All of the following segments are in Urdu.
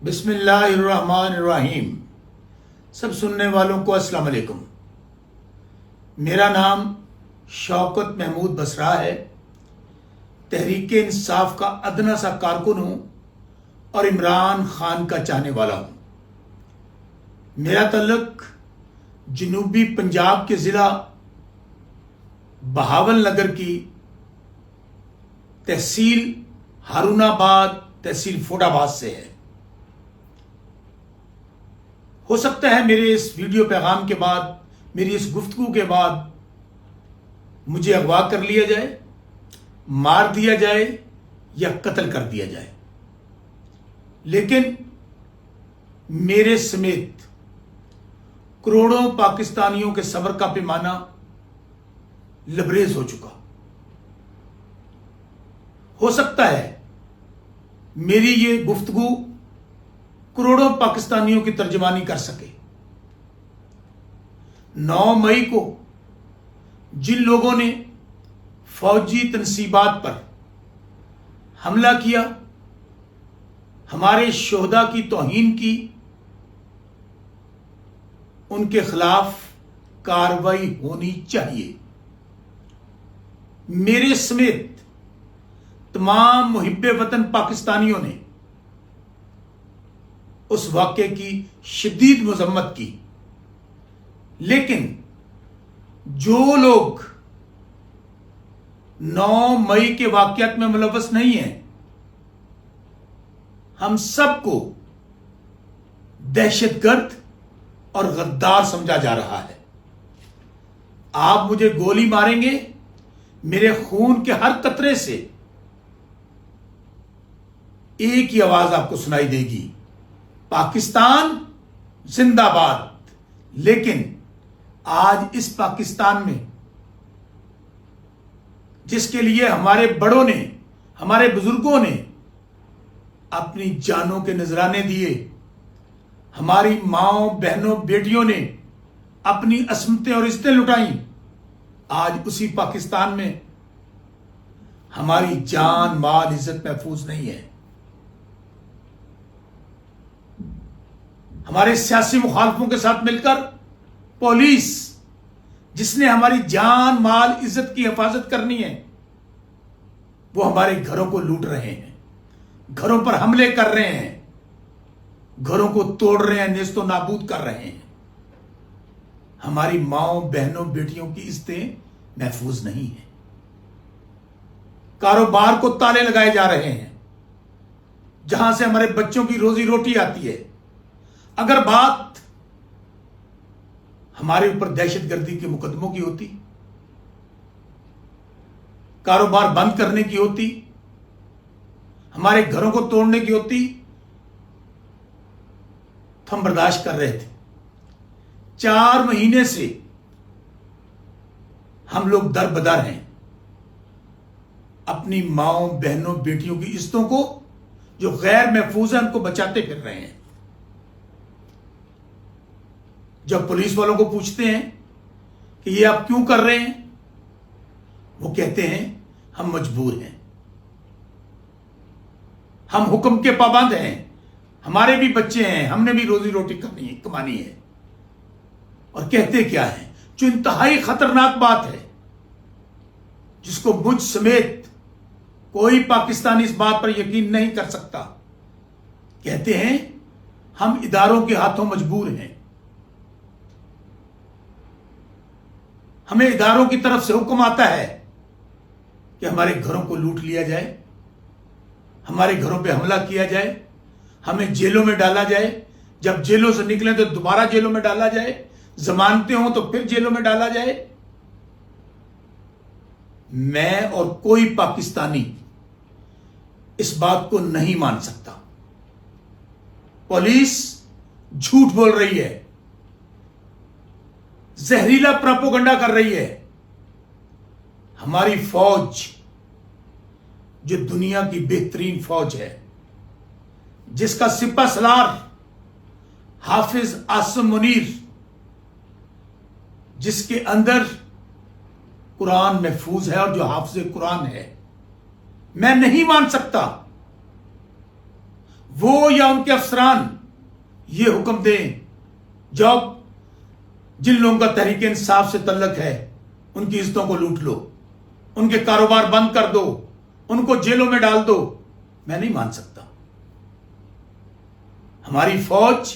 بسم اللہ الرحمن الرحیم۔ سب سننے والوں کو السلام علیکم۔ میرا نام شوکت محمود بسرا ہے۔ تحریک انصاف کا ادنا سا کارکن ہوں اور عمران خان کا چاہنے والا ہوں۔ میرا تعلق جنوبی پنجاب کے ضلع بہاول نگر کی تحصیل ہارون آباد، تحصیل فوٹ آباد سے ہے۔ ہو سکتا ہے میرے اس ویڈیو پیغام کے بعد، میری اس گفتگو کے بعد مجھے اغوا کر لیا جائے، مار دیا جائے یا قتل کر دیا جائے، لیکن میرے سمیت کروڑوں پاکستانیوں کے صبر کا پیمانہ لبریز ہو چکا۔ ہو سکتا ہے میری یہ گفتگو کروڑوں پاکستانیوں کی ترجمانی کر سکے۔ 9 مئی کو جن لوگوں نے فوجی تنصیبات پر حملہ کیا، ہمارے شہداء کی توہین کی، ان کے خلاف کارروائی ہونی چاہیے۔ میرے سمیت تمام محب وطن پاکستانیوں نے اس واقعے کی شدید مذمت کی، لیکن جو لوگ 9 مئی کے واقعات میں ملوث نہیں ہیں، ہم سب کو دہشت گرد اور غدار سمجھا جا رہا ہے۔ آپ مجھے گولی ماریں گے، میرے خون کے ہر قطرے سے ایک ہی آواز آپ کو سنائی دے گی، پاکستان زندہ باد۔ لیکن آج اس پاکستان میں جس کے لیے ہمارے بڑوں نے، ہمارے بزرگوں نے اپنی جانوں کے نذرانے دیے، ہماری ماؤں، بہنوں، بیٹیوں نے اپنی عصمتیں اور عزتیں لٹائیں، آج اسی پاکستان میں ہماری جان، مال، عزت محفوظ نہیں ہے۔ ہمارے سیاسی مخالفوں کے ساتھ مل کر پولیس، جس نے ہماری جان، مال، عزت کی حفاظت کرنی ہے، وہ ہمارے گھروں کو لوٹ رہے ہیں، گھروں پر حملے کر رہے ہیں، گھروں کو توڑ رہے ہیں، نیست و نابود کر رہے ہیں۔ ہماری ماؤں، بہنوں، بیٹیوں کی عزتیں محفوظ نہیں ہیں۔ کاروبار کو تالے لگائے جا رہے ہیں، جہاں سے ہمارے بچوں کی روزی روٹی آتی ہے۔ اگر بات ہمارے اوپر دہشت گردی کے مقدموں کی ہوتی، کاروبار بند کرنے کی ہوتی، ہمارے گھروں کو توڑنے کی ہوتی، تو ہم برداشت کر رہے تھے۔ 4 مہینے سے ہم لوگ در بدر ہیں، اپنی ماؤں، بہنوں، بیٹیوں کی عزتوں کو جو غیر محفوظ ہیں ان کو بچاتے پھر رہے ہیں۔ جب پولیس والوں کو پوچھتے ہیں کہ یہ آپ کیوں کر رہے ہیں، وہ کہتے ہیں ہم مجبور ہیں، ہم حکم کے پابند ہیں، ہمارے بھی بچے ہیں، ہم نے بھی روزی روٹی کمانی ہے۔ اور کہتے کیا ہے، جو انتہائی خطرناک بات ہے، جس کو مجھ سمیت کوئی پاکستانی اس بات پر یقین نہیں کر سکتا، کہتے ہیں ہم اداروں کے ہاتھوں مجبور ہیں۔ ہمیں اداروں کی طرف سے حکم آتا ہے کہ ہمارے گھروں کو لوٹ لیا جائے، ہمارے گھروں پہ حملہ کیا جائے، ہمیں جیلوں میں ڈالا جائے، جب جیلوں سے نکلیں تو دوبارہ جیلوں میں ڈالا جائے، ضمانتیں ہوں تو پھر جیلوں میں ڈالا جائے۔ میں اور کوئی پاکستانی اس بات کو نہیں مان سکتا۔ پولیس جھوٹ بول رہی ہے، زہریلا پراپوگنڈا کر رہی ہے۔ ہماری فوج جو دنیا کی بہترین فوج ہے، جس کا سپہ سالار حافظ عاصم منیر، جس کے اندر قرآن محفوظ ہے اور جو حافظ قرآن ہے، میں نہیں مان سکتا وہ یا ان کے افسران یہ حکم دیں جب جن لوگوں کا تحریک انصاف سے تعلق ہے ان کی عزتوں کو لوٹ لو، ان کے کاروبار بند کر دو، ان کو جیلوں میں ڈال دو، میں نہیں مان سکتا۔ ہماری فوج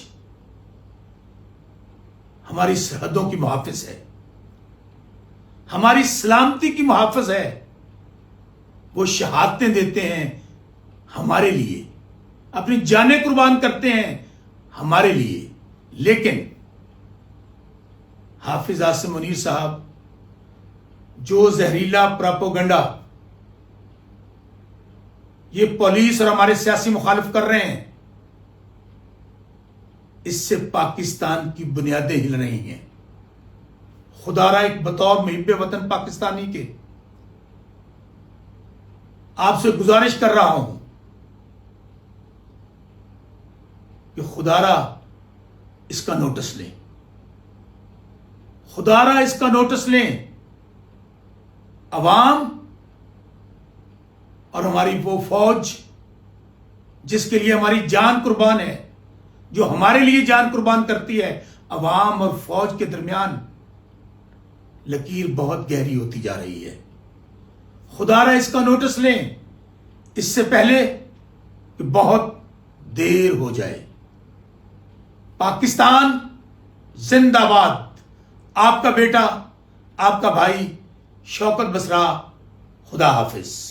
ہماری سرحدوں کی محافظ ہے، ہماری سلامتی کی محافظ ہے۔ وہ شہادتیں دیتے ہیں ہمارے لیے، اپنی جانیں قربان کرتے ہیں ہمارے لیے، لیکن حافظ عاصم منیر صاحب جو زہریلا پراپوگنڈا یہ پولیس اور ہمارے سیاسی مخالف کر رہے ہیں، اس سے پاکستان کی بنیادیں ہل رہی ہیں۔ خدا را ایک بطور محب وطن پاکستانی کے آپ سے گزارش کر رہا ہوں کہ خدا را اس کا نوٹس لیں، خدا را اس کا نوٹس لیں۔ عوام اور ہماری وہ فوج جس کے لیے ہماری جان قربان ہے، جو ہمارے لیے جان قربان کرتی ہے، عوام اور فوج کے درمیان لکیر بہت گہری ہوتی جا رہی ہے۔ خدا را اس کا نوٹس لیں اس سے پہلے کہ بہت دیر ہو جائے۔ پاکستان زندہ باد۔ آپ کا بیٹا، آپ کا بھائی شوکت بسرا۔ خدا حافظ۔